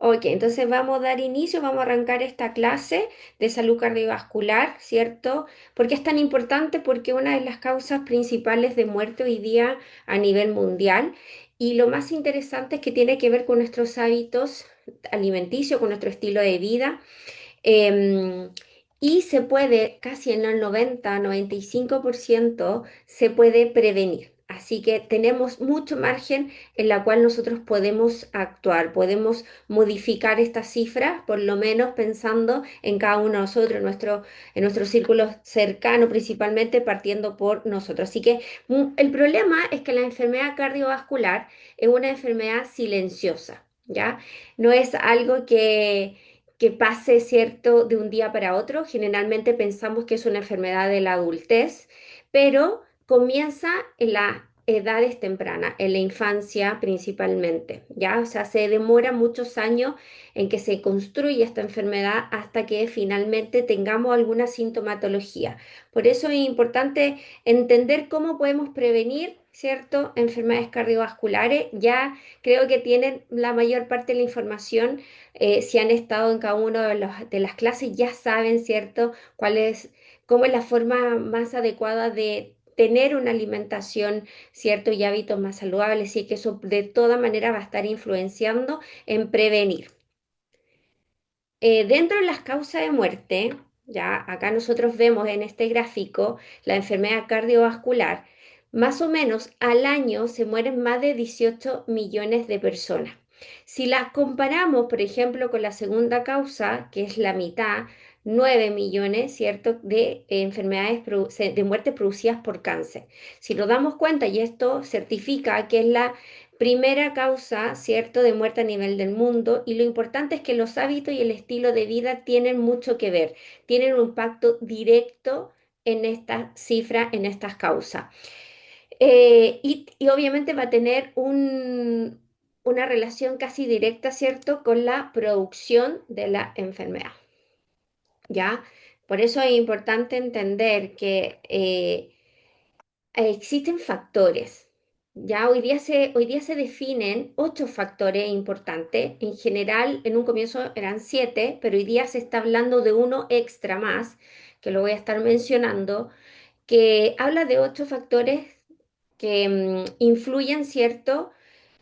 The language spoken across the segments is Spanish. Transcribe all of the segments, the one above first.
Ok, entonces vamos a dar inicio, vamos a arrancar esta clase de salud cardiovascular, ¿cierto? ¿Por qué es tan importante? Porque una de las causas principales de muerte hoy día a nivel mundial y lo más interesante es que tiene que ver con nuestros hábitos alimenticios, con nuestro estilo de vida. Em, y se puede, casi en el 90-95% se puede prevenir. Así que tenemos mucho margen en la cual nosotros podemos actuar, podemos modificar estas cifras, por lo menos pensando en cada uno de nosotros, en nuestro círculo cercano, principalmente partiendo por nosotros. Así que el problema es que la enfermedad cardiovascular es una enfermedad silenciosa, ¿ya? No es algo que pase, ¿cierto?, de un día para otro. Generalmente pensamos que es una enfermedad de la adultez, pero comienza en las edades tempranas, en la infancia principalmente, ¿ya? O sea, se demora muchos años en que se construye esta enfermedad hasta que finalmente tengamos alguna sintomatología. Por eso es importante entender cómo podemos prevenir, ¿cierto?, enfermedades cardiovasculares. Ya creo que tienen la mayor parte de la información si han estado en cada una de las clases, ya saben, ¿cierto?, cómo es la forma más adecuada de tener una alimentación, ¿cierto?, y hábitos más saludables, y que eso de toda manera va a estar influenciando en prevenir. Dentro de las causas de muerte, ya acá nosotros vemos en este gráfico la enfermedad cardiovascular, más o menos al año se mueren más de 18 millones de personas. Si las comparamos, por ejemplo, con la segunda causa, que es la mitad, 9 millones, ¿cierto?, de enfermedades de muerte producidas por cáncer. Si nos damos cuenta, y esto certifica que es la primera causa, ¿cierto?, de muerte a nivel del mundo, y lo importante es que los hábitos y el estilo de vida tienen mucho que ver, tienen un impacto directo en esta cifra, en estas causas. Y obviamente va a tener una relación casi directa, ¿cierto?, con la producción de la enfermedad, ¿ya? Por eso es importante entender que existen factores. Ya hoy día se definen 8 factores importantes. En general, en un comienzo eran 7, pero hoy día se está hablando de uno extra más, que lo voy a estar mencionando, que habla de 8 factores que influyen, ¿cierto?,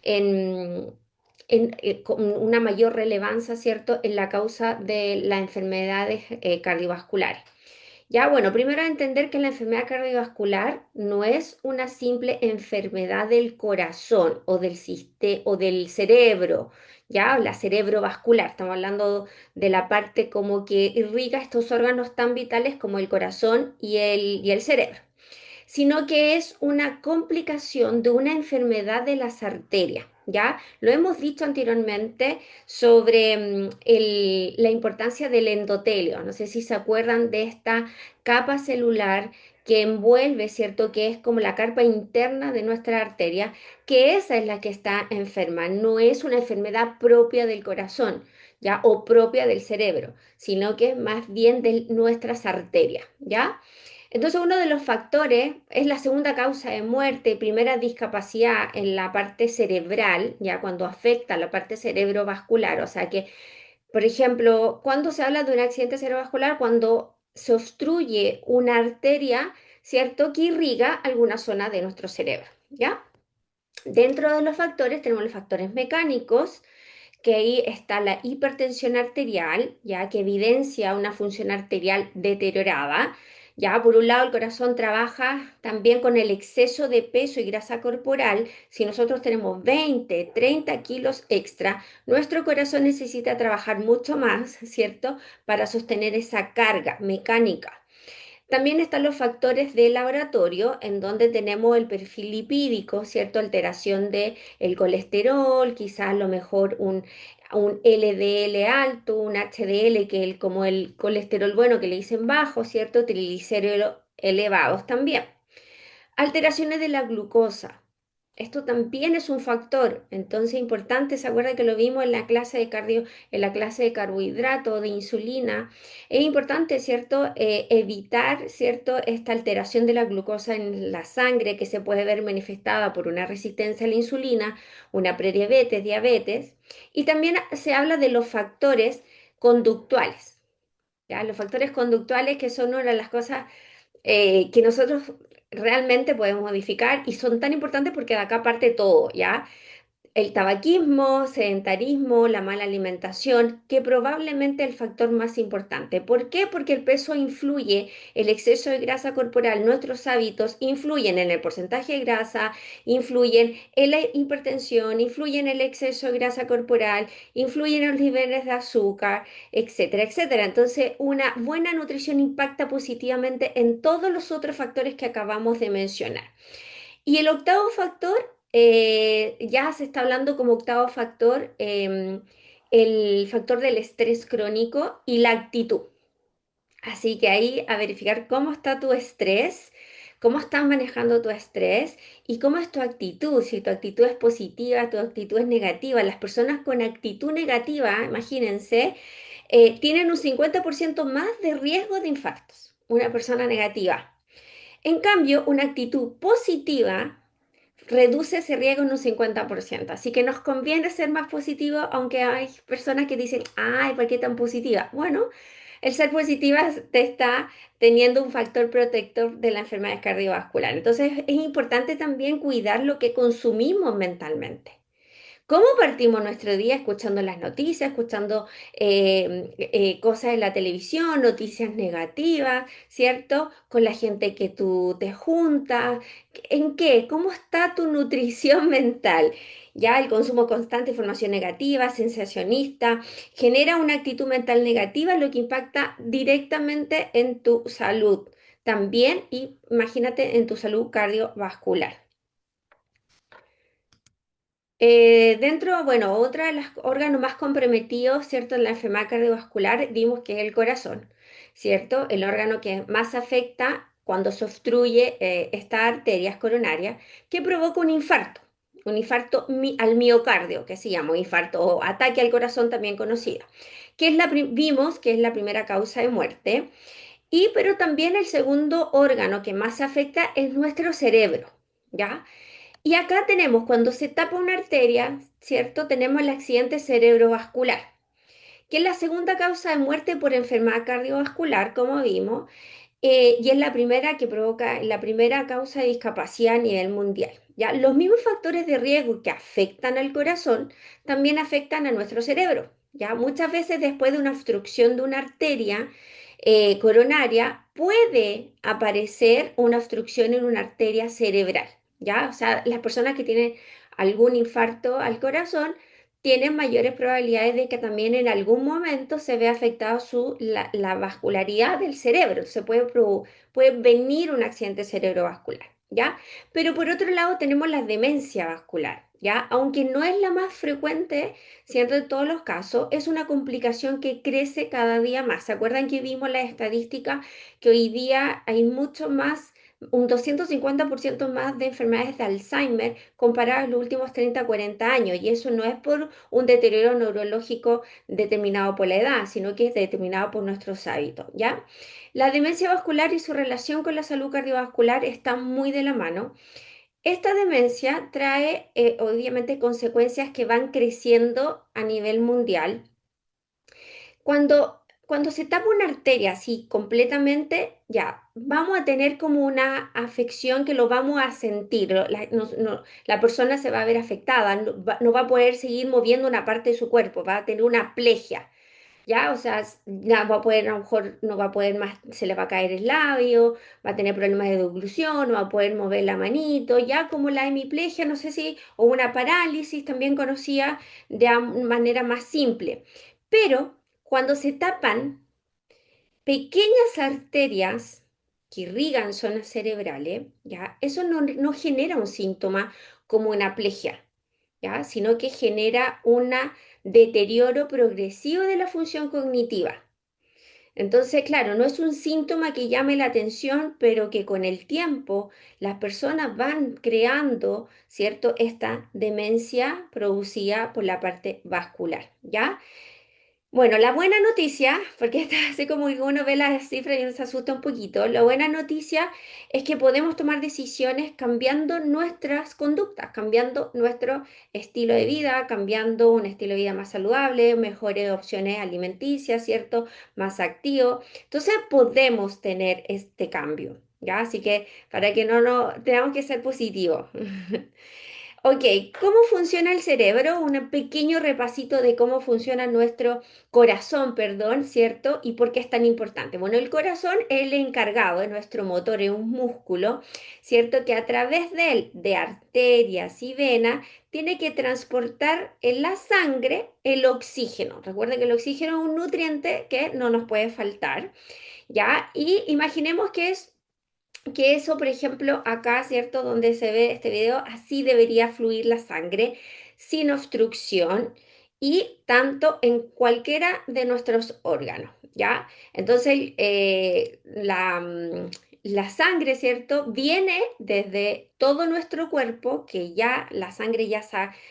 en, con una mayor relevancia, ¿cierto?, en la causa de las enfermedades cardiovasculares. Ya, bueno, primero entender que la enfermedad cardiovascular no es una simple enfermedad del corazón o o del cerebro, ya, la cerebrovascular. Estamos hablando de la parte como que irriga estos órganos tan vitales como el corazón y el cerebro, sino que es una complicación de una enfermedad de las arterias. ¿Ya? Lo hemos dicho anteriormente sobre la importancia del endotelio. No sé si se acuerdan de esta capa celular que envuelve, ¿cierto? Que es como la capa interna de nuestra arteria, que esa es la que está enferma. No es una enfermedad propia del corazón, ¿ya? O propia del cerebro, sino que es más bien de nuestras arterias, ¿ya? Entonces, uno de los factores es la segunda causa de muerte, primera discapacidad en la parte cerebral, ya cuando afecta la parte cerebrovascular. O sea que, por ejemplo, cuando se habla de un accidente cerebrovascular, cuando se obstruye una arteria, ¿cierto?, que irriga alguna zona de nuestro cerebro, ¿ya? Dentro de los factores tenemos los factores mecánicos, que ahí está la hipertensión arterial, ya que evidencia una función arterial deteriorada. Ya, por un lado, el corazón trabaja también con el exceso de peso y grasa corporal. Si nosotros tenemos 20, 30 kilos extra, nuestro corazón necesita trabajar mucho más, ¿cierto?, para sostener esa carga mecánica. También están los factores de laboratorio, en donde tenemos el perfil lipídico, ¿cierto? Alteración de el colesterol, quizás a lo mejor un LDL alto, un HDL, que es como el colesterol bueno que le dicen bajo, ¿cierto? Triglicéridos elevados también. Alteraciones de la glucosa. Esto también es un factor, entonces importante, ¿se acuerda que lo vimos en la clase de cardio, en la clase de carbohidrato, de insulina? Es importante, ¿cierto? Evitar, ¿cierto? Esta alteración de la glucosa en la sangre que se puede ver manifestada por una resistencia a la insulina, una prediabetes, diabetes. Y también se habla de los factores conductuales, ¿ya? Los factores conductuales que son una de las cosas que nosotros realmente podemos modificar y son tan importantes porque de acá parte todo, ¿ya? El tabaquismo, sedentarismo, la mala alimentación, que probablemente es el factor más importante. ¿Por qué? Porque el peso influye, el exceso de grasa corporal, nuestros hábitos influyen en el porcentaje de grasa, influyen en la hipertensión, influyen en el exceso de grasa corporal, influyen en los niveles de azúcar, etcétera, etcétera. Entonces, una buena nutrición impacta positivamente en todos los otros factores que acabamos de mencionar. Y el octavo factor, ya se está hablando como octavo factor, el factor del estrés crónico y la actitud. Así que ahí a verificar cómo está tu estrés, cómo estás manejando tu estrés y cómo es tu actitud, si tu actitud es positiva, tu actitud es negativa. Las personas con actitud negativa, imagínense, tienen un 50% más de riesgo de infartos, una persona negativa. En cambio, una actitud positiva reduce ese riesgo en un 50%. Así que nos conviene ser más positivos, aunque hay personas que dicen, ay, ¿por qué tan positiva? Bueno, el ser positiva te está teniendo un factor protector de la enfermedad cardiovascular. Entonces es importante también cuidar lo que consumimos mentalmente. ¿Cómo partimos nuestro día escuchando las noticias, escuchando cosas en la televisión, noticias negativas, ¿cierto? Con la gente que tú te juntas. ¿En qué? ¿Cómo está tu nutrición mental? Ya el consumo constante de información negativa, sensacionista, genera una actitud mental negativa, lo que impacta directamente en tu salud también y imagínate en tu salud cardiovascular. Dentro, bueno, otra de los órganos más comprometidos, ¿cierto? En la enfermedad cardiovascular, vimos que es el corazón, ¿cierto? El órgano que más afecta cuando se obstruye estas arterias coronarias, que provoca un infarto al miocardio, que se llama un infarto o ataque al corazón también conocido, que es vimos que es la primera causa de muerte, y pero también el segundo órgano que más afecta es nuestro cerebro, ¿ya? Y acá tenemos, cuando se tapa una arteria, ¿cierto? Tenemos el accidente cerebrovascular, que es la segunda causa de muerte por enfermedad cardiovascular, como vimos, y es la primera que provoca, la primera causa de discapacidad a nivel mundial. ¿Ya? Los mismos factores de riesgo que afectan al corazón también afectan a nuestro cerebro. ¿Ya? Muchas veces después de una obstrucción de una arteria coronaria puede aparecer una obstrucción en una arteria cerebral. ¿Ya? O sea, las personas que tienen algún infarto al corazón tienen mayores probabilidades de que también en algún momento se vea afectado la vascularidad del cerebro. Se puede venir un accidente cerebrovascular, ¿ya? Pero por otro lado tenemos la demencia vascular, ¿ya? Aunque no es la más frecuente, ¿cierto? En todos los casos, es una complicación que crece cada día más. ¿Se acuerdan que vimos la estadística que hoy día hay mucho más, un 250% más de enfermedades de Alzheimer comparadas a los últimos 30 40 años? Y eso no es por un deterioro neurológico determinado por la edad, sino que es determinado por nuestros hábitos, ¿ya? La demencia vascular y su relación con la salud cardiovascular están muy de la mano. Esta demencia trae, obviamente, consecuencias que van creciendo a nivel mundial. Cuando se tapa una arteria así completamente, ya, vamos a tener como una afección que lo vamos a sentir. La persona se va a ver afectada, no va a poder seguir moviendo una parte de su cuerpo, va a tener una plegia. ¿Ya? O sea, ya va a poder, a lo mejor no va a poder más, se le va a caer el labio, va a tener problemas de deglución, no va a poder mover la manito, ya como la hemiplegia, no sé si, o una parálisis también conocida de manera más simple. Pero cuando se tapan pequeñas arterias que irrigan zonas cerebrales, ¿ya? Eso no genera un síntoma como una plegia. ¿Ya? Sino que genera un deterioro progresivo de la función cognitiva. Entonces, claro, no es un síntoma que llame la atención, pero que con el tiempo las personas van creando, ¿cierto? Esta demencia producida por la parte vascular, ¿ya? Bueno, la buena noticia, porque esta así como que uno ve las cifras y uno se asusta un poquito, la buena noticia es que podemos tomar decisiones cambiando nuestras conductas, cambiando nuestro estilo de vida, cambiando un estilo de vida más saludable, mejores opciones alimenticias, ¿cierto? Más activo. Entonces podemos tener este cambio, ¿ya? Así que para que no tengamos que ser positivos. Ok, ¿cómo funciona el cerebro? Un pequeño repasito de cómo funciona nuestro corazón, perdón, ¿cierto? ¿Y por qué es tan importante? Bueno, el corazón es el encargado de nuestro motor, es un músculo, ¿cierto? Que a través de él, de arterias y venas, tiene que transportar en la sangre el oxígeno. Recuerden que el oxígeno es un nutriente que no nos puede faltar, ¿ya? Y imaginemos que eso, por ejemplo, acá, ¿cierto? Donde se ve este video, así debería fluir la sangre sin obstrucción y tanto en cualquiera de nuestros órganos, ¿ya? Entonces, la sangre, ¿cierto? Viene desde todo nuestro cuerpo, que ya la sangre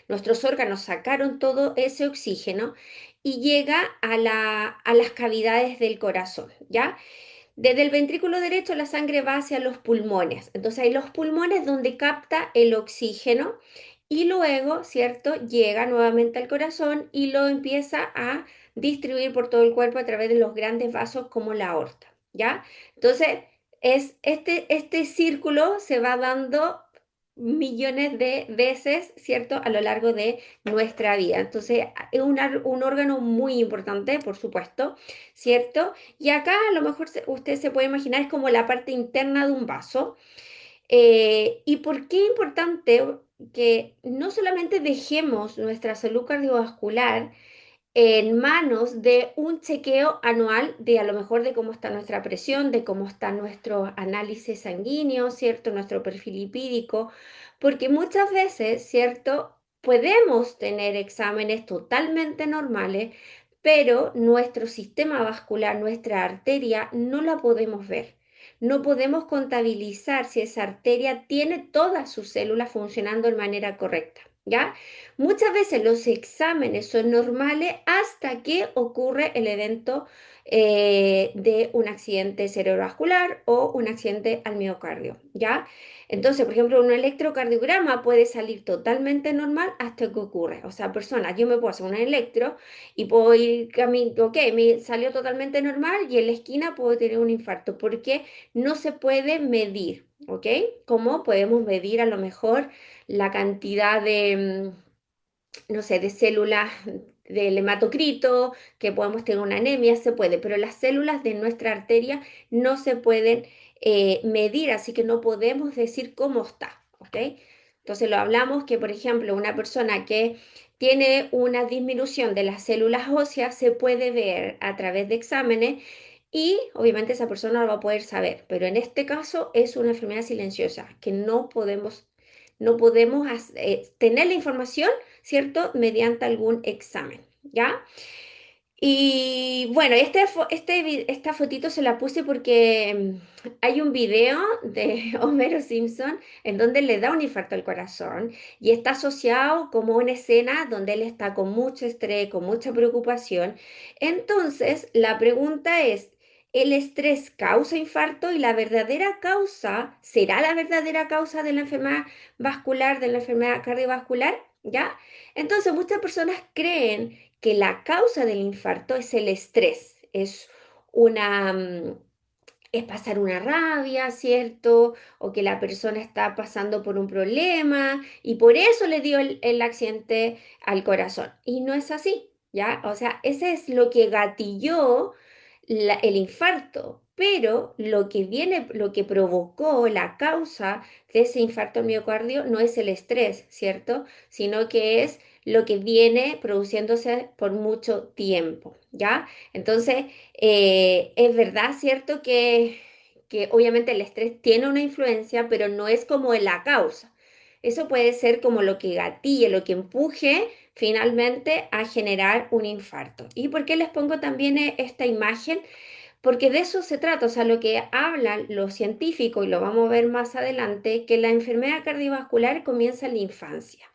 nuestros órganos sacaron todo ese oxígeno y llega a las cavidades del corazón, ¿ya? Desde el ventrículo derecho la sangre va hacia los pulmones. Entonces hay los pulmones donde capta el oxígeno y luego, ¿cierto? Llega nuevamente al corazón y lo empieza a distribuir por todo el cuerpo a través de los grandes vasos como la aorta, ¿ya? Entonces, este círculo se va dando millones de veces, ¿cierto? A lo largo de nuestra vida. Entonces, es un órgano muy importante, por supuesto, ¿cierto? Y acá a lo mejor usted se puede imaginar es como la parte interna de un vaso. ¿Y por qué es importante que no solamente dejemos nuestra salud cardiovascular en manos de un chequeo anual de a lo mejor de cómo está nuestra presión, de cómo está nuestro análisis sanguíneo, ¿cierto? Nuestro perfil lipídico, porque muchas veces, ¿cierto? Podemos tener exámenes totalmente normales, pero nuestro sistema vascular, nuestra arteria, no la podemos ver. No podemos contabilizar si esa arteria tiene todas sus células funcionando de manera correcta, ¿ya? Muchas veces los exámenes son normales hasta que ocurre el evento de un accidente cerebrovascular o un accidente al miocardio, ¿ya? Entonces, por ejemplo, un electrocardiograma puede salir totalmente normal hasta que ocurre. O sea, personas, yo me puedo hacer un electro y puedo ir caminando, ok, me salió totalmente normal y en la esquina puedo tener un infarto porque no se puede medir, ¿ok? ¿Cómo podemos medir a lo mejor la cantidad de no sé, de células del hematocrito, que podemos tener una anemia, se puede, pero las células de nuestra arteria no se pueden medir, así que no podemos decir cómo está, ¿ok? Entonces lo hablamos que, por ejemplo, una persona que tiene una disminución de las células óseas se puede ver a través de exámenes y obviamente esa persona lo va a poder saber, pero en este caso es una enfermedad silenciosa que no podemos tener la información, ¿cierto? Mediante algún examen, ¿ya? Y bueno, esta fotito se la puse porque hay un video de Homero Simpson en donde le da un infarto al corazón y está asociado como una escena donde él está con mucho estrés, con mucha preocupación. Entonces, la pregunta es, ¿el estrés causa infarto y la verdadera causa, será la verdadera causa de la enfermedad vascular, de la enfermedad cardiovascular? ¿Ya? Entonces, muchas personas creen que la causa del infarto es el estrés, una, mm, es pasar una rabia, ¿cierto? O que la persona está pasando por un problema y por eso le dio el accidente al corazón. Y no es así, ¿ya? O sea, ese es lo que gatilló el infarto, pero lo que provocó la causa de ese infarto al miocardio no es el estrés, ¿cierto? Sino que es lo que viene produciéndose por mucho tiempo, ¿ya? Entonces, es verdad, ¿cierto? Que obviamente el estrés tiene una influencia, pero no es como la causa. Eso puede ser como lo que gatille, lo que empuje finalmente a generar un infarto. ¿Y por qué les pongo también esta imagen? porque de eso se trata, o sea, lo que hablan los científicos, y lo vamos a ver más adelante, que la enfermedad cardiovascular comienza en la infancia.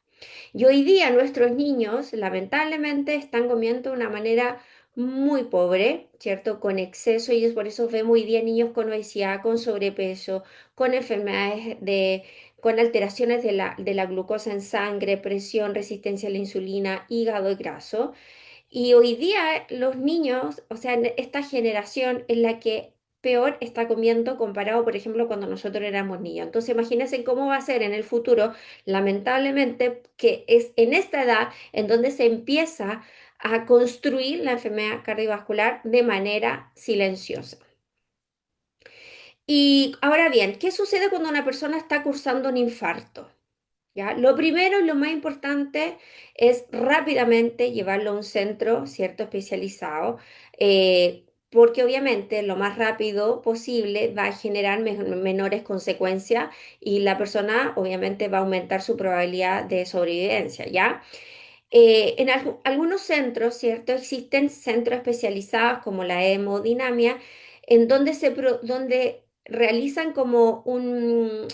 Y hoy día nuestros niños lamentablemente están comiendo de una manera muy pobre, ¿cierto? Con exceso y es por eso vemos hoy día niños con obesidad, con sobrepeso, con enfermedades con alteraciones de la glucosa en sangre, presión, resistencia a la insulina, hígado graso. Y hoy día los niños, o sea, esta generación es la que peor está comiendo comparado, por ejemplo, cuando nosotros éramos niños. Entonces, imagínense cómo va a ser en el futuro, lamentablemente, que es en esta edad en donde se empieza a construir la enfermedad cardiovascular de manera silenciosa. Y ahora bien, ¿qué sucede cuando una persona está cursando un infarto? ¿Ya? Lo primero y lo más importante es rápidamente llevarlo a un centro, ¿cierto? Especializado, porque obviamente lo más rápido posible va a generar menores consecuencias y la persona obviamente va a aumentar su probabilidad de sobrevivencia, ¿ya? En algunos centros, ¿cierto? Existen centros especializados como la hemodinamia, en donde, donde realizan como un,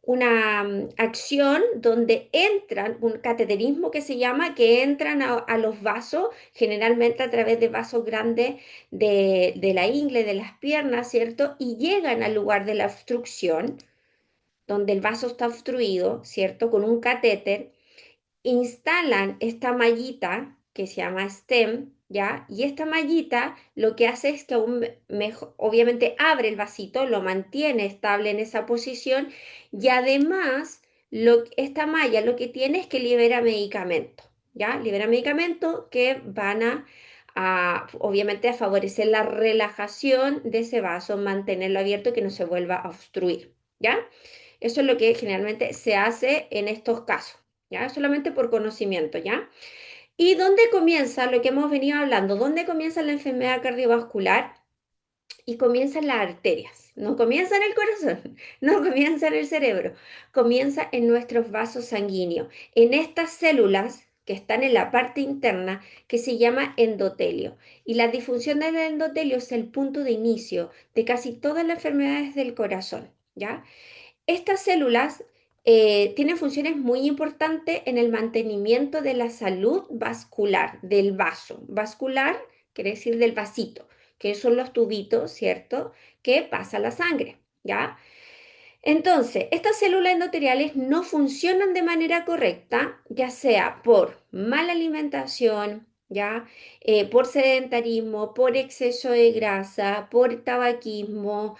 una acción donde entran, un cateterismo que se llama, que entran a los vasos, generalmente a través de vasos grandes de la ingle, de las piernas, ¿cierto? Y llegan al lugar de la obstrucción, donde el vaso está obstruido, ¿cierto? Con un catéter instalan esta mallita que se llama stem, ¿ya? Y esta mallita lo que hace es que aún mejor, obviamente abre el vasito, lo mantiene estable en esa posición y además esta malla lo que tiene es que libera medicamento, ¿ya? Libera medicamentos que van obviamente a favorecer la relajación de ese vaso, mantenerlo abierto y que no se vuelva a obstruir, ¿ya? Eso es lo que generalmente se hace en estos casos. ¿Ya? Solamente por conocimiento, ¿ya? ¿Y dónde comienza lo que hemos venido hablando? ¿Dónde comienza la enfermedad cardiovascular? Y comienza en las arterias. No comienza en el corazón, no comienza en el cerebro, comienza en nuestros vasos sanguíneos, en estas células que están en la parte interna que se llama endotelio. Y la disfunción del endotelio es el punto de inicio de casi todas las enfermedades del corazón, ¿ya? Estas células tienen funciones muy importantes en el mantenimiento de la salud vascular del vaso. Vascular quiere decir del vasito, que son los tubitos, ¿cierto? Que pasa la sangre, ¿ya? Entonces, estas células endoteliales no funcionan de manera correcta, ya sea por mala alimentación, ¿ya? Por sedentarismo, por exceso de grasa, por tabaquismo,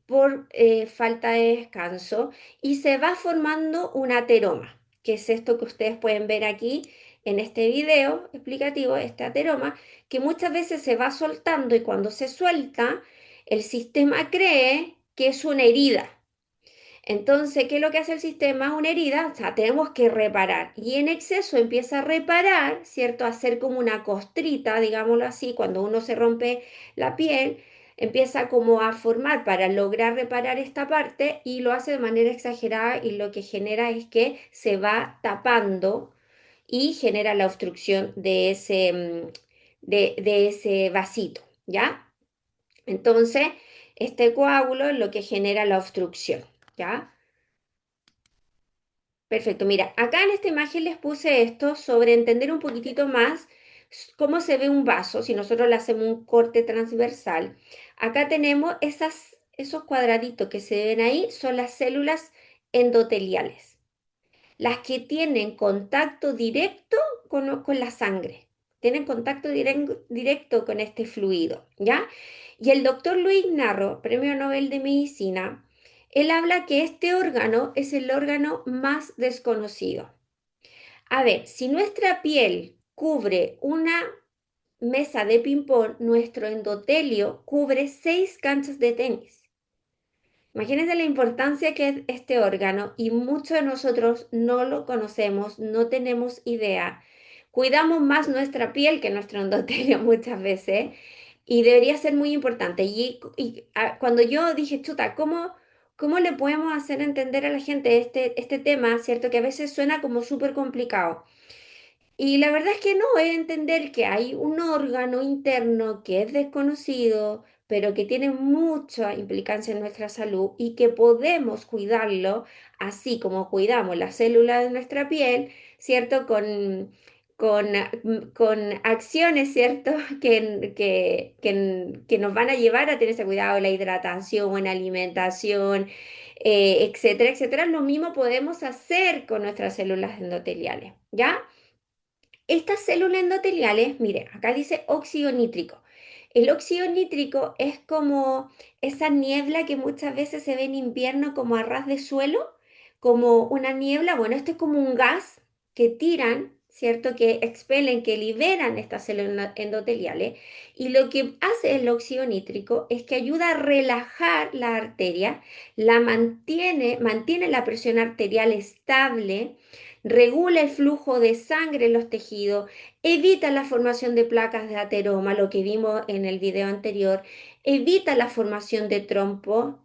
por falta de descanso, y se va formando un ateroma, que es esto que ustedes pueden ver aquí en este video explicativo, este ateroma, que muchas veces se va soltando y cuando se suelta, el sistema cree que es una herida. Entonces, ¿qué es lo que hace el sistema? Una herida, o sea, tenemos que reparar. Y en exceso empieza a reparar, ¿cierto? A hacer como una costrita, digámoslo así, cuando uno se rompe la piel, empieza como a formar para lograr reparar esta parte y lo hace de manera exagerada y lo que genera es que se va tapando y genera la obstrucción de de ese vasito, ¿ya? Entonces, este coágulo es lo que genera la obstrucción, ¿ya? Perfecto, mira, acá en esta imagen les puse esto sobre entender un poquitito más cómo se ve un vaso, si nosotros le hacemos un corte transversal. Acá tenemos esos cuadraditos que se ven ahí, son las células endoteliales, las que tienen contacto directo con la sangre, tienen contacto directo con este fluido, ¿ya? Y el doctor Luis Narro, Premio Nobel de Medicina, él habla que este órgano es el órgano más desconocido. A ver, si nuestra piel cubre una mesa de ping-pong, nuestro endotelio cubre 6 canchas de tenis. Imagínense la importancia que es este órgano y muchos de nosotros no lo conocemos, no tenemos idea. Cuidamos más nuestra piel que nuestro endotelio muchas veces y debería ser muy importante. Cuando yo dije, chuta, ¿cómo le podemos hacer entender a la gente este tema, cierto? Que a veces suena como súper complicado. Y la verdad es que no, es entender que hay un órgano interno que es desconocido, pero que tiene mucha implicancia en nuestra salud y que podemos cuidarlo, así como cuidamos las células de nuestra piel, ¿cierto? Con acciones, ¿cierto? Que nos van a llevar a tener ese cuidado, la hidratación, buena alimentación, etcétera, etcétera. Lo mismo podemos hacer con nuestras células endoteliales, ¿ya? Estas células endoteliales, mire, acá dice óxido nítrico. El óxido nítrico es como esa niebla que muchas veces se ve en invierno como a ras de suelo, como una niebla. Bueno, esto es como un gas que tiran, ¿cierto? Que expelen, que liberan estas células endoteliales. Y lo que hace el óxido nítrico es que ayuda a relajar la arteria, mantiene la presión arterial estable, regula el flujo de sangre en los tejidos, evita la formación de placas de ateroma, lo que vimos en el video anterior, evita la formación de trompo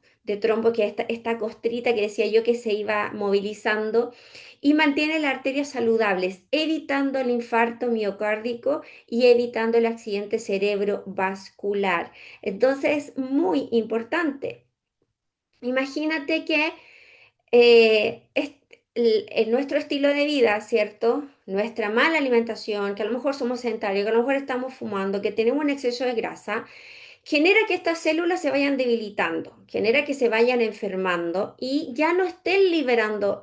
que es esta costrita que decía yo que se iba movilizando y mantiene las arterias saludables, evitando el infarto miocárdico y evitando el accidente cerebrovascular. Entonces, muy importante. Imagínate que en nuestro estilo de vida, ¿cierto? Nuestra mala alimentación, que a lo mejor somos sedentarios, que a lo mejor estamos fumando, que tenemos un exceso de grasa, genera que estas células se vayan debilitando, genera que se vayan enfermando y ya no estén liberando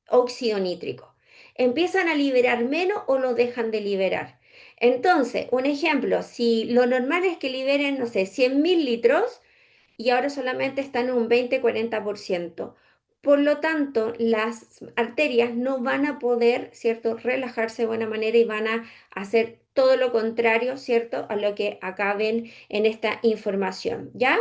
óxido nítrico. Empiezan a liberar menos o lo dejan de liberar. Entonces, un ejemplo, si lo normal es que liberen, no sé, 100.000 litros, y ahora solamente están en un 20-40%. Por lo tanto, las arterias no van a poder, ¿cierto?, relajarse de buena manera y van a hacer todo lo contrario, ¿cierto?, a lo que acá ven en esta información, ¿ya?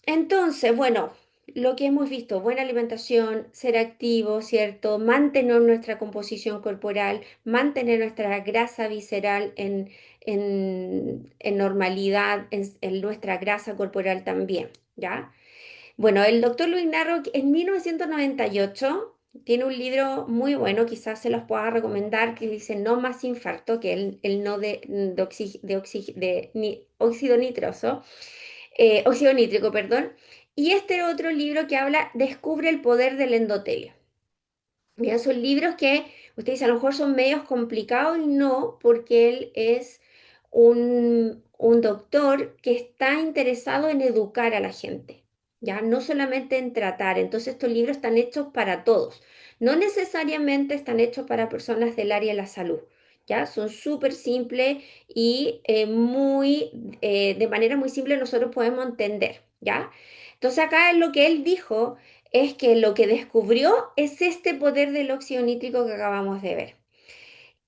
Entonces, bueno, lo que hemos visto, buena alimentación, ser activo, ¿cierto? Mantener nuestra composición corporal, mantener nuestra grasa visceral en normalidad, en nuestra grasa corporal también, ¿ya? Bueno, el doctor Luis Narro en 1998 tiene un libro muy bueno, quizás se los pueda recomendar, que dice No más infarto, que el no de óxido nitroso, óxido nítrico, perdón. Y este otro libro que habla Descubre el poder del endotelio. Ya son libros que ustedes dicen, a lo mejor son medios complicados y no, porque él es un doctor que está interesado en educar a la gente, ya no solamente en tratar. Entonces estos libros están hechos para todos, no necesariamente están hechos para personas del área de la salud. Ya son súper simples y de manera muy simple nosotros podemos entender, ¿ya? Entonces acá lo que él dijo es que lo que descubrió es este poder del óxido nítrico que acabamos de ver.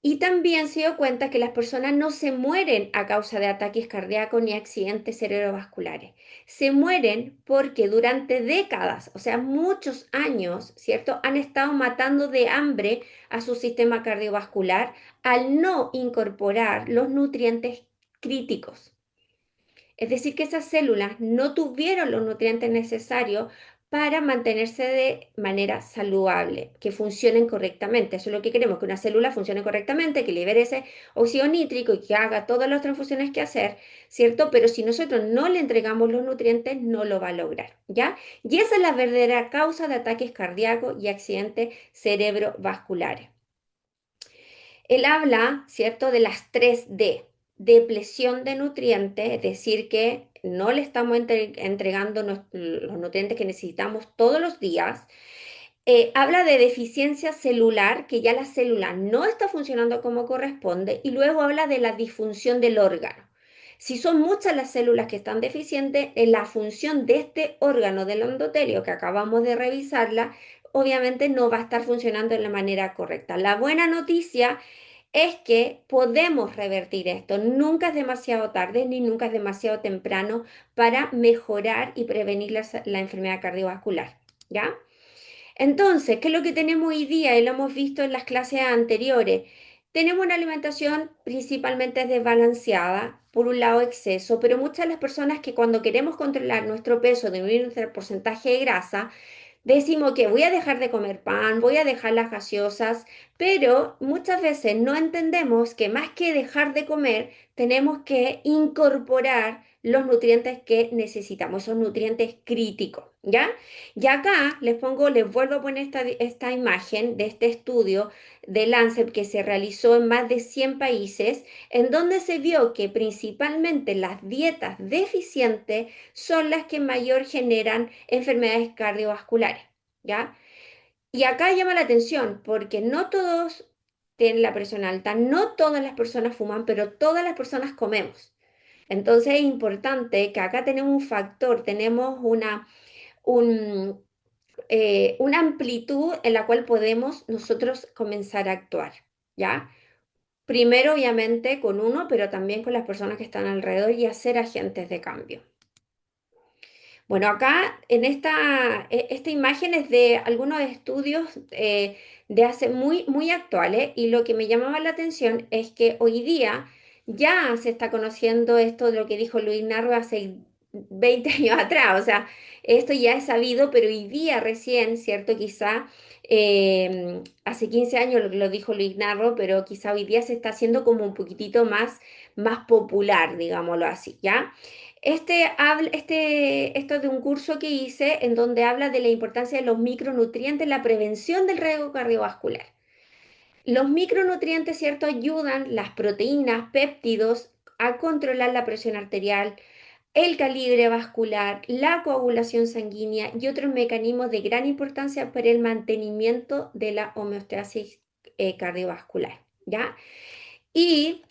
Y también se dio cuenta que las personas no se mueren a causa de ataques cardíacos ni accidentes cerebrovasculares. Se mueren porque durante décadas, o sea, muchos años, ¿cierto? Han estado matando de hambre a su sistema cardiovascular al no incorporar los nutrientes críticos. Es decir, que esas células no tuvieron los nutrientes necesarios para mantenerse de manera saludable, que funcionen correctamente. Eso es lo que queremos, que una célula funcione correctamente, que libere ese óxido nítrico y que haga todas las transfusiones que hacer, ¿cierto? Pero si nosotros no le entregamos los nutrientes, no lo va a lograr, ¿ya? Y esa es la verdadera causa de ataques cardíacos y accidentes cerebrovasculares. Él habla, ¿cierto?, de las 3D: depleción de nutrientes, es decir, que no le estamos entregando los nutrientes que necesitamos todos los días. Habla de deficiencia celular, que ya la célula no está funcionando como corresponde, y luego habla de la disfunción del órgano. Si son muchas las células que están deficientes, en la función de este órgano del endotelio que acabamos de revisarla, obviamente no va a estar funcionando de la manera correcta. La buena noticia es que podemos revertir esto. Nunca es demasiado tarde ni nunca es demasiado temprano para mejorar y prevenir la enfermedad cardiovascular, ¿ya? Entonces, ¿qué es lo que tenemos hoy día? Y lo hemos visto en las clases anteriores. Tenemos una alimentación principalmente desbalanceada, por un lado exceso, pero muchas de las personas que cuando queremos controlar nuestro peso, disminuir nuestro porcentaje de grasa, Decimos que voy a dejar de comer pan, voy a dejar las gaseosas, pero muchas veces no entendemos que más que dejar de comer, tenemos que incorporar los nutrientes que necesitamos, esos nutrientes críticos, ¿ya? Y acá les vuelvo a poner esta imagen de este estudio de Lancet que se realizó en más de 100 países, en donde se vio que principalmente las dietas deficientes son las que mayor generan enfermedades cardiovasculares, ¿ya? Y acá llama la atención porque no todos tienen la presión alta, no todas las personas fuman, pero todas las personas comemos. Entonces es importante que acá tenemos un factor, tenemos un, una amplitud en la cual podemos nosotros comenzar a actuar, ¿ya? Primero, obviamente, con uno, pero también con las personas que están alrededor y hacer agentes de cambio. Bueno, acá en esta imagen es de algunos estudios de hace muy actuales y lo que me llamaba la atención es que hoy día ya se está conociendo esto de lo que dijo Luis Narro hace 20 años atrás, o sea, esto ya es sabido, pero hoy día recién, ¿cierto? Quizá hace 15 años lo dijo Luis Narro, pero quizá hoy día se está haciendo como un poquitito más popular, digámoslo así, ¿ya? Esto es de un curso que hice en donde habla de la importancia de los micronutrientes en la prevención del riesgo cardiovascular. Los micronutrientes, ¿cierto?, ayudan las proteínas, péptidos, a controlar la presión arterial, el calibre vascular, la coagulación sanguínea y otros mecanismos de gran importancia para el mantenimiento de la homeostasis cardiovascular, ¿ya? Y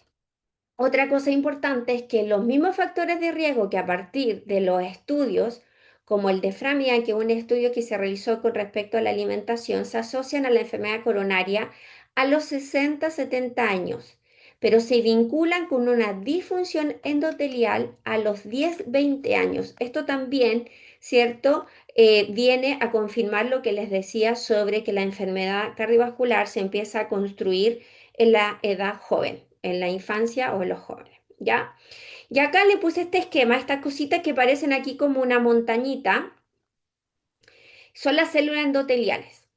otra cosa importante es que los mismos factores de riesgo que a partir de los estudios, como el de Framian, que es un estudio que se realizó con respecto a la alimentación, se asocian a la enfermedad coronaria a los 60-70 años, pero se vinculan con una disfunción endotelial a los 10-20 años. Esto también, ¿cierto? Viene a confirmar lo que les decía sobre que la enfermedad cardiovascular se empieza a construir en la edad joven, en la infancia o en los jóvenes, ¿ya? Y acá le puse este esquema, estas cositas que parecen aquí como una montañita, son las células endoteliales.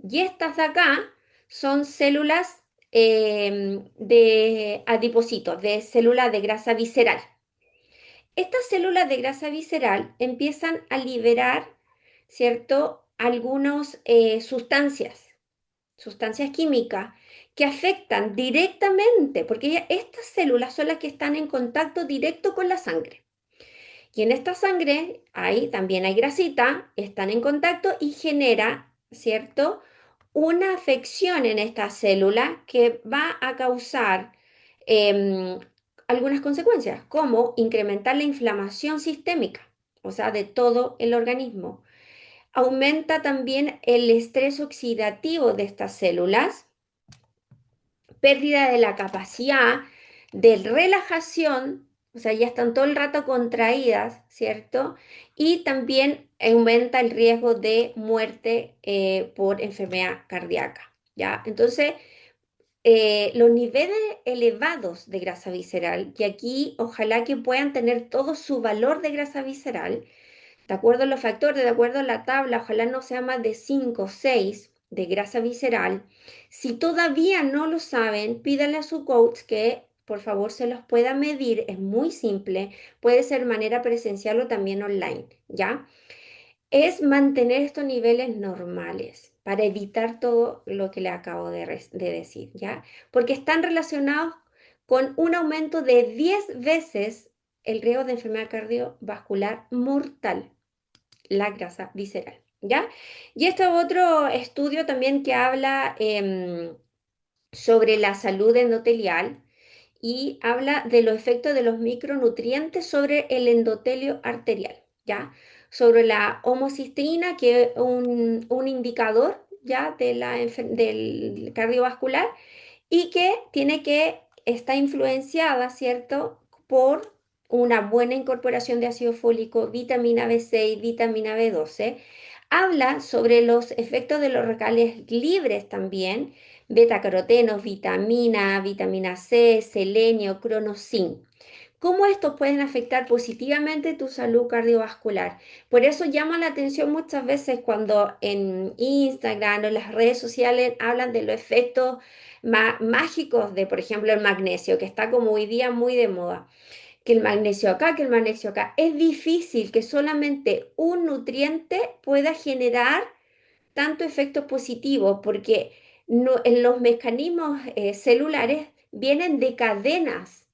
Y estas de acá son células de adipocitos, de células de grasa visceral. Estas células de grasa visceral empiezan a liberar, ¿cierto? Algunas sustancias químicas que afectan directamente, porque estas células son las que están en contacto directo con la sangre. Y en esta sangre también hay grasita, están en contacto y genera, ¿cierto? Una afección en esta célula que va a causar em, algunas consecuencias, como incrementar la inflamación sistémica, o sea, de todo el organismo. Aumenta también el estrés oxidativo de estas células, pérdida de la capacidad de relajación, o sea, ya están todo el rato contraídas, ¿cierto? Y también aumenta el riesgo de muerte por enfermedad cardíaca, ¿ya? Entonces, los niveles elevados de grasa visceral, y aquí ojalá que puedan tener todo su valor de grasa visceral, de acuerdo a los factores, de acuerdo a la tabla, ojalá no sea más de 5 o 6 de grasa visceral. Si todavía no lo saben, pídanle a su coach que por favor se los pueda medir. Es muy simple, puede ser de manera presencial o también online, ¿ya? Es mantener estos niveles normales para evitar todo lo que le acabo de decir, ¿ya? Porque están relacionados con un aumento de 10 veces el riesgo de enfermedad cardiovascular mortal, la grasa visceral, ¿ya? Y este otro estudio también que habla sobre la salud endotelial y habla de los efectos de los micronutrientes sobre el endotelio arterial, ¿ya? Sobre la homocisteína, que es un indicador, ¿ya? Del cardiovascular y que está influenciada, ¿cierto? Por una buena incorporación de ácido fólico, vitamina B6, vitamina B12. Habla sobre los efectos de los radicales libres también, betacarotenos, vitamina C, selenio, cronosin. ¿Cómo estos pueden afectar positivamente tu salud cardiovascular? Por eso llama la atención muchas veces cuando en Instagram o en las redes sociales hablan de los efectos mágicos de, por ejemplo, el magnesio, que está como hoy día muy de moda. Que el magnesio acá, que el magnesio acá. Es difícil que solamente un nutriente pueda generar tanto efectos positivos porque en los mecanismos celulares vienen de cadenas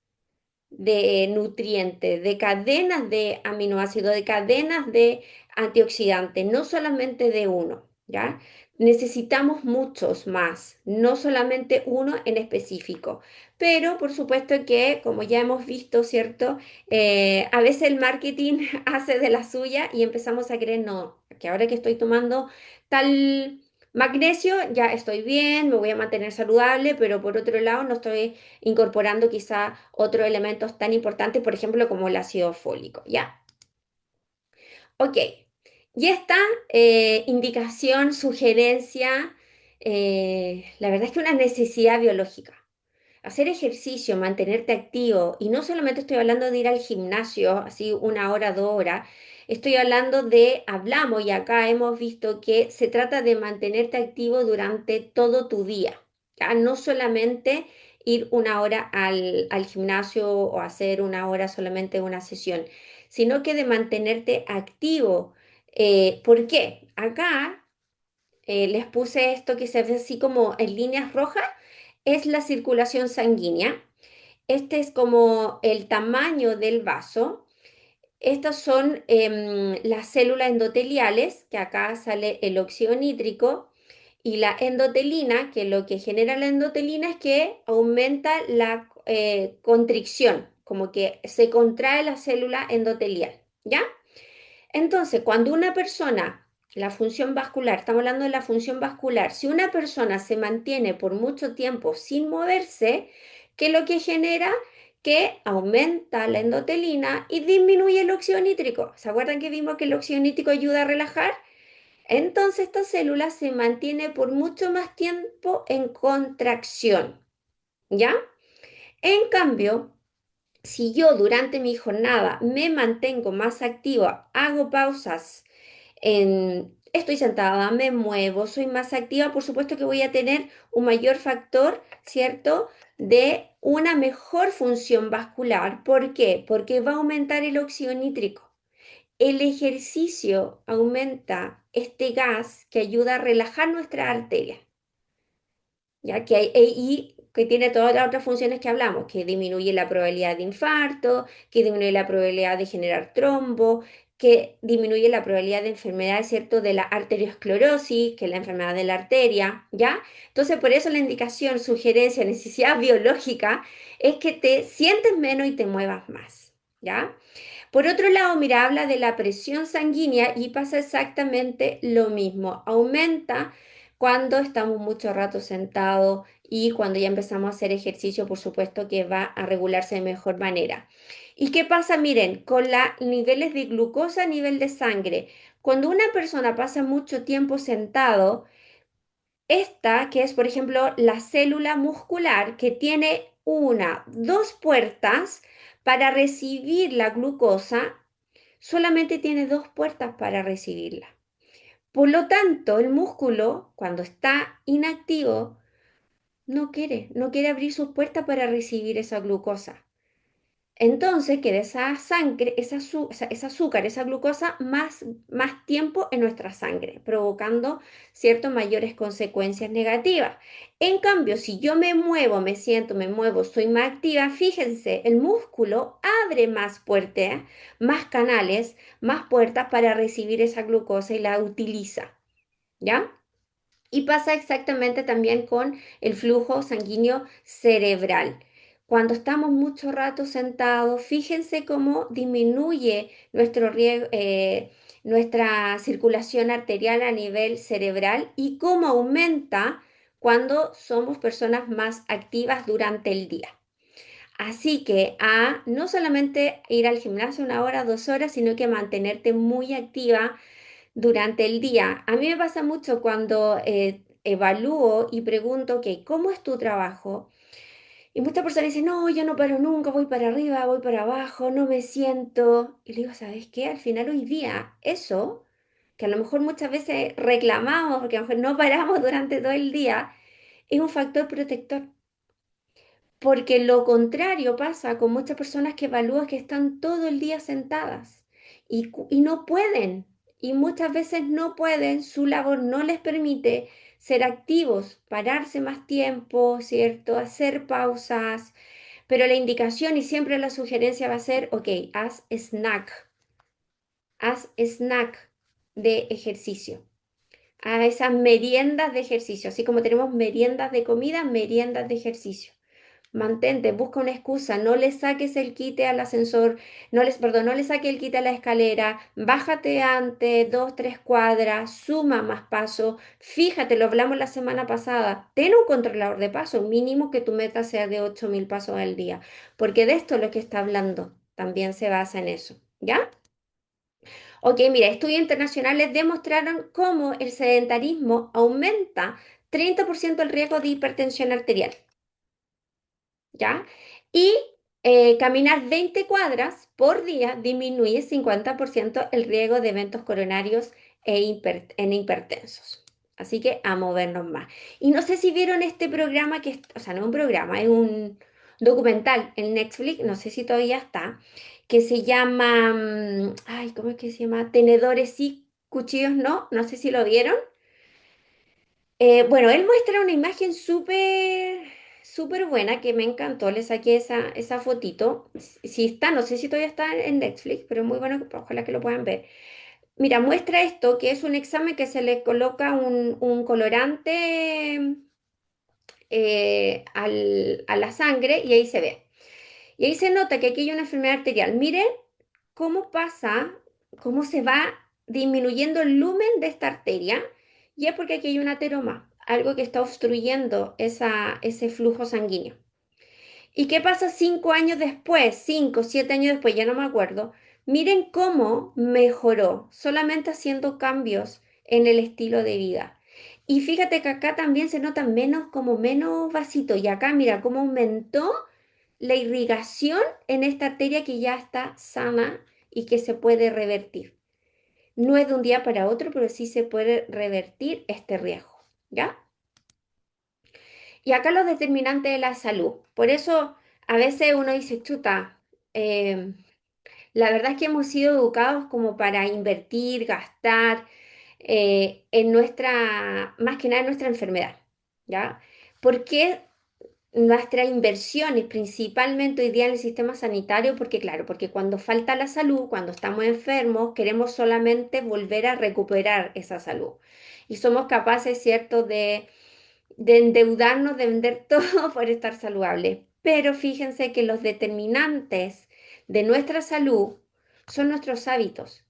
de nutrientes, de cadenas de aminoácidos, de cadenas de antioxidantes, no solamente de uno, ¿ya? Necesitamos muchos más, no solamente uno en específico. Pero por supuesto que, como ya hemos visto, ¿cierto? A veces el marketing hace de la suya y empezamos a creer, no, que ahora que estoy tomando tal magnesio, ya estoy bien, me voy a mantener saludable, pero por otro lado no estoy incorporando quizá otros elementos tan importantes, por ejemplo, como el ácido fólico. Ya, ok. Y esta indicación, sugerencia, la verdad es que una necesidad biológica. Hacer ejercicio, mantenerte activo, y no solamente estoy hablando de ir al gimnasio, así 1 hora, 2 horas, estoy hablando de, hablamos y acá hemos visto que se trata de mantenerte activo durante todo tu día, ¿ya? No solamente ir 1 hora al gimnasio o hacer 1 hora solamente una sesión, sino que de mantenerte activo. ¿Por qué? Acá les puse esto que se ve así como en líneas rojas, es la circulación sanguínea. Este es como el tamaño del vaso. Estas son las células endoteliales, que acá sale el óxido nítrico, y la endotelina, que lo que genera la endotelina es que aumenta la contricción, como que se contrae la célula endotelial, ¿ya? Entonces, cuando una persona, la función vascular, estamos hablando de la función vascular, si una persona se mantiene por mucho tiempo sin moverse, ¿qué es lo que genera? Que aumenta la endotelina y disminuye el óxido nítrico. ¿Se acuerdan que vimos que el óxido nítrico ayuda a relajar? Entonces, esta célula se mantiene por mucho más tiempo en contracción, ¿ya? En cambio, si yo durante mi jornada me mantengo más activa, hago pausas, estoy sentada, me muevo, soy más activa, por supuesto que voy a tener un mayor factor, ¿cierto? De una mejor función vascular. ¿Por qué? Porque va a aumentar el óxido nítrico. El ejercicio aumenta este gas que ayuda a relajar nuestra arteria. Ya que y que tiene todas las otras funciones que hablamos, que disminuye la probabilidad de infarto, que disminuye la probabilidad de generar trombo, que disminuye la probabilidad de enfermedad, ¿cierto?, de la arteriosclerosis, que es la enfermedad de la arteria, ¿ya? Entonces, por eso la indicación, sugerencia, necesidad biológica es que te sientes menos y te muevas más, ¿ya? Por otro lado, mira, habla de la presión sanguínea y pasa exactamente lo mismo. Aumenta cuando estamos mucho rato sentados y cuando ya empezamos a hacer ejercicio, por supuesto que va a regularse de mejor manera. ¿Y qué pasa? Miren, con los niveles de glucosa a nivel de sangre. Cuando una persona pasa mucho tiempo sentado, esta, que es por ejemplo la célula muscular, que tiene 2 puertas para recibir la glucosa, solamente tiene 2 puertas para recibirla. Por lo tanto, el músculo, cuando está inactivo, no quiere abrir sus puertas para recibir esa glucosa. Entonces queda esa sangre, ese azúcar, esa glucosa más tiempo en nuestra sangre, provocando ciertas mayores consecuencias negativas. En cambio, si yo me muevo, me siento, me muevo, soy más activa, fíjense, el músculo abre más puertas, más canales, más puertas para recibir esa glucosa y la utiliza, ¿ya? Y pasa exactamente también con el flujo sanguíneo cerebral. Cuando estamos mucho rato sentados, fíjense cómo disminuye nuestra circulación arterial a nivel cerebral y cómo aumenta cuando somos personas más activas durante el día. Así que a no solamente ir al gimnasio 1 hora, 2 horas, sino que mantenerte muy activa durante el día. A mí me pasa mucho cuando evalúo y pregunto, ok, ¿cómo es tu trabajo? Y muchas personas dicen, no, yo no paro nunca, voy para arriba, voy para abajo, no me siento. Y le digo, ¿sabes qué? Al final hoy día, eso, que a lo mejor muchas veces reclamamos, porque a lo mejor no paramos durante todo el día, es un factor protector. Porque lo contrario pasa con muchas personas que evalúan que están todo el día sentadas y no pueden. Y muchas veces no pueden, su labor no les permite ser activos, pararse más tiempo, ¿cierto? Hacer pausas. Pero la indicación y siempre la sugerencia va a ser, ok, haz snack de ejercicio, a esas meriendas de ejercicio, así como tenemos meriendas de comida, meriendas de ejercicio. Mantente, busca una excusa, no le saques el quite al ascensor, perdón, no le saques el quite a la escalera, bájate antes, 2, 3 cuadras, suma más pasos, fíjate, lo hablamos la semana pasada, ten un controlador de pasos, mínimo que tu meta sea de 8.000 pasos al día, porque de esto es lo que está hablando, también se basa en eso, ¿ya? Ok, mira, estudios internacionales demostraron cómo el sedentarismo aumenta 30% el riesgo de hipertensión arterial. ¿Ya? Y caminar 20 cuadras por día disminuye 50% el riesgo de eventos coronarios en hipertensos. Así que a movernos más. Y no sé si vieron este programa o sea, no es un programa, es un documental en Netflix, no sé si todavía está, que se llama, ay, ¿cómo es que se llama? Tenedores y cuchillos, no, no sé si lo vieron. Bueno, él muestra una imagen súper buena que me encantó. Le saqué esa fotito. Si está, no sé si todavía está en Netflix, pero es muy bueno, ojalá que lo puedan ver. Mira, muestra esto, que es un examen que se le coloca un colorante a la sangre y ahí se ve. Y ahí se nota que aquí hay una enfermedad arterial. Miren cómo pasa, cómo se va disminuyendo el lumen de esta arteria. Y es porque aquí hay un ateroma, algo que está obstruyendo ese flujo sanguíneo. ¿Y qué pasa 5 años después? 5, 7 años después, ya no me acuerdo. Miren cómo mejoró solamente haciendo cambios en el estilo de vida. Y fíjate que acá también se nota menos, como menos vasito. Y acá mira cómo aumentó la irrigación en esta arteria que ya está sana y que se puede revertir. No es de un día para otro, pero sí se puede revertir este riesgo, ¿ya? Y acá los determinantes de la salud. Por eso a veces uno dice, chuta, eh, la verdad es que hemos sido educados como para invertir, gastar en más que nada en nuestra enfermedad, ¿ya? ¿Por qué nuestras inversiones, principalmente hoy día en el sistema sanitario? Porque claro, porque cuando falta la salud, cuando estamos enfermos, queremos solamente volver a recuperar esa salud. Y somos capaces, ¿cierto?, de endeudarnos, de vender todo por estar saludable. Pero fíjense que los determinantes de nuestra salud son nuestros hábitos.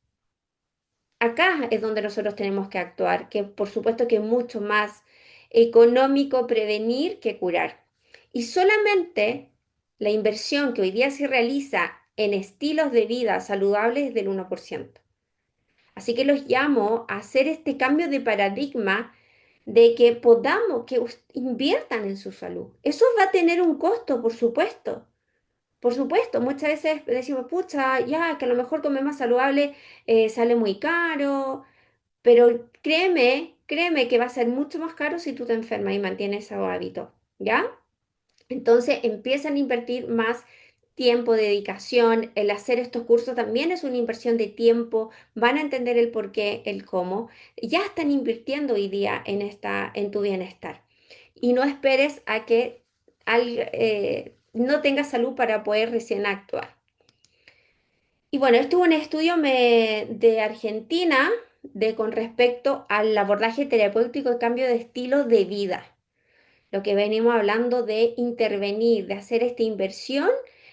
Acá es donde nosotros tenemos que actuar, que por supuesto que es mucho más económico prevenir que curar. Y solamente la inversión que hoy día se realiza en estilos de vida saludables es del 1%. Así que los llamo a hacer este cambio de paradigma de que podamos, que inviertan en su salud. Eso va a tener un costo, por supuesto. Por supuesto, muchas veces decimos, pucha, ya que a lo mejor comer más saludable sale muy caro, pero créeme que va a ser mucho más caro si tú te enfermas y mantienes esos hábitos, ¿ya? Entonces empiezan a invertir más tiempo, dedicación. El hacer estos cursos también es una inversión de tiempo. Van a entender el por qué, el cómo. Ya están invirtiendo hoy día en tu bienestar. Y no esperes a que no tengas salud para poder recién actuar. Y bueno, esto es un estudio de Argentina con respecto al abordaje terapéutico de cambio de estilo de vida, lo que venimos hablando de intervenir, de hacer esta inversión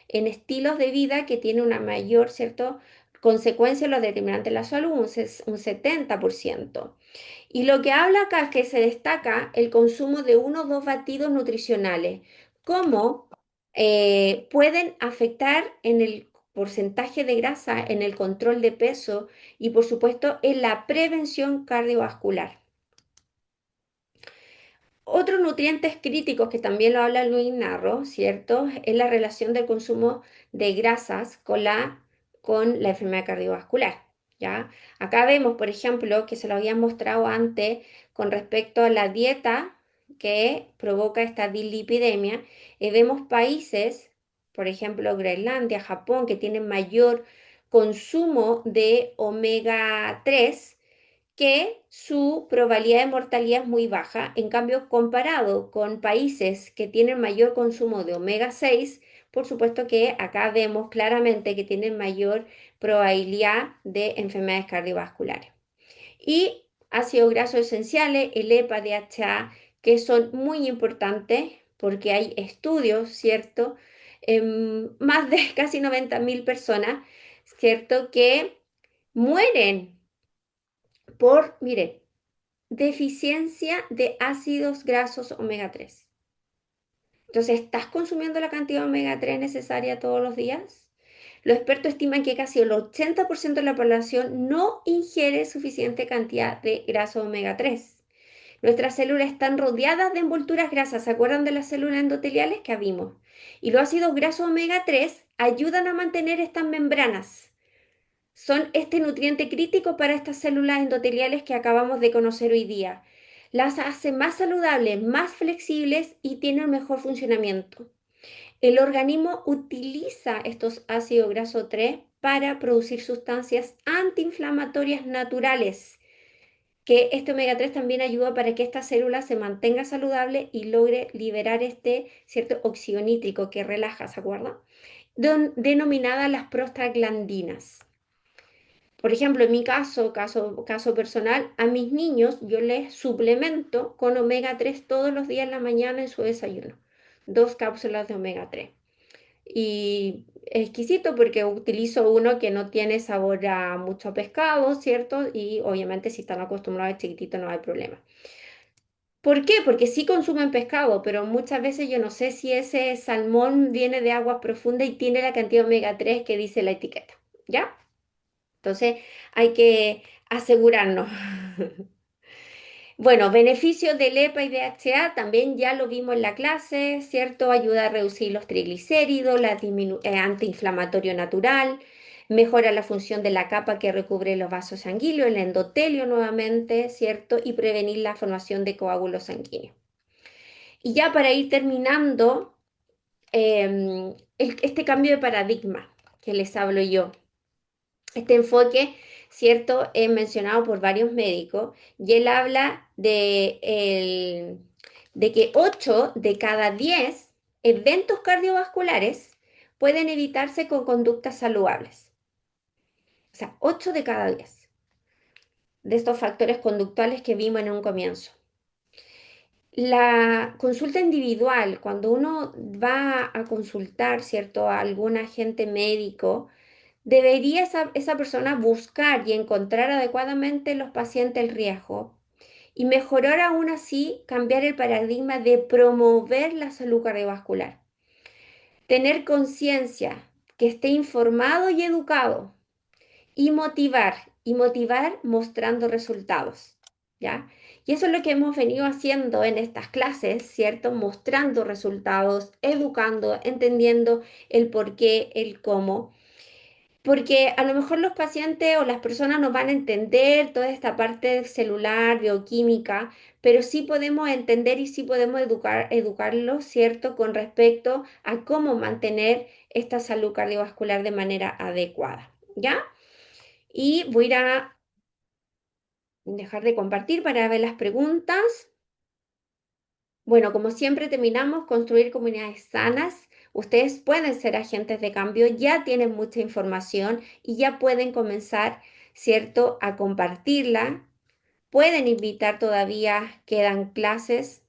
en estilos de vida que tiene una mayor, ¿cierto?, consecuencia en los determinantes de la salud, un 70%. Y lo que habla acá es que se destaca el consumo de 1 o 2 batidos nutricionales, cómo pueden afectar en el porcentaje de grasa, en el control de peso y por supuesto en la prevención cardiovascular. Otros nutrientes críticos que también lo habla Luis Narro, ¿cierto? Es la relación del consumo de grasas con la enfermedad cardiovascular, ¿ya? Acá vemos, por ejemplo, que se lo había mostrado antes con respecto a la dieta que provoca esta dislipidemia, y vemos países, por ejemplo, Groenlandia, Japón, que tienen mayor consumo de omega 3, que su probabilidad de mortalidad es muy baja. En cambio, comparado con países que tienen mayor consumo de omega 6, por supuesto que acá vemos claramente que tienen mayor probabilidad de enfermedades cardiovasculares. Y ácidos grasos esenciales, el EPA, DHA, que son muy importantes porque hay estudios, ¿cierto? En más de casi 90.000 personas, ¿cierto? Que mueren mire, deficiencia de ácidos grasos omega 3. Entonces, ¿estás consumiendo la cantidad de omega 3 necesaria todos los días? Los expertos estiman que casi el 80% de la población no ingiere suficiente cantidad de grasa omega 3. Nuestras células están rodeadas de envolturas grasas. ¿Se acuerdan de las células endoteliales que vimos? Y los ácidos grasos omega 3 ayudan a mantener estas membranas. Son este nutriente crítico para estas células endoteliales que acabamos de conocer hoy día. Las hace más saludables, más flexibles y tienen mejor funcionamiento. El organismo utiliza estos ácidos grasos 3 para producir sustancias antiinflamatorias naturales, que este omega 3 también ayuda para que esta célula se mantenga saludable y logre liberar este cierto óxido nítrico que relaja, ¿se acuerdan? Denominadas las prostaglandinas. Por ejemplo, en mi caso personal, a mis niños yo les suplemento con omega 3 todos los días en la mañana en su desayuno. 2 cápsulas de omega 3. Y es exquisito porque utilizo uno que no tiene sabor a mucho pescado, ¿cierto? Y obviamente si están acostumbrados a chiquitito no hay problema. ¿Por qué? Porque sí consumen pescado, pero muchas veces yo no sé si ese salmón viene de aguas profundas y tiene la cantidad de omega 3 que dice la etiqueta. ¿Ya? Entonces hay que asegurarnos. Bueno, beneficios del EPA y DHA también ya lo vimos en la clase, ¿cierto? Ayuda a reducir los triglicéridos, antiinflamatorio natural, mejora la función de la capa que recubre los vasos sanguíneos, el endotelio nuevamente, ¿cierto? Y prevenir la formación de coágulos sanguíneos. Y ya para ir terminando, este cambio de paradigma que les hablo yo. Este enfoque, ¿cierto? Es mencionado por varios médicos y él habla de que 8 de cada 10 eventos cardiovasculares pueden evitarse con conductas saludables. O sea, 8 de cada 10 de estos factores conductuales que vimos en un comienzo. La consulta individual, cuando uno va a consultar, ¿cierto?, a algún agente médico, debería esa persona buscar y encontrar adecuadamente los pacientes el riesgo y mejorar aún así, cambiar el paradigma de promover la salud cardiovascular. Tener conciencia, que esté informado y educado y motivar mostrando resultados, ¿ya? Y eso es lo que hemos venido haciendo en estas clases, ¿cierto? Mostrando resultados, educando, entendiendo el por qué, el cómo. Porque a lo mejor los pacientes o las personas no van a entender toda esta parte celular, bioquímica, pero sí podemos entender y sí podemos educarlos, ¿cierto? Con respecto a cómo mantener esta salud cardiovascular de manera adecuada, ¿ya? Y voy a ir a dejar de compartir para ver las preguntas. Bueno, como siempre terminamos, construir comunidades sanas. Ustedes pueden ser agentes de cambio, ya tienen mucha información y ya pueden comenzar, ¿cierto?, a compartirla. Pueden invitar todavía, quedan clases,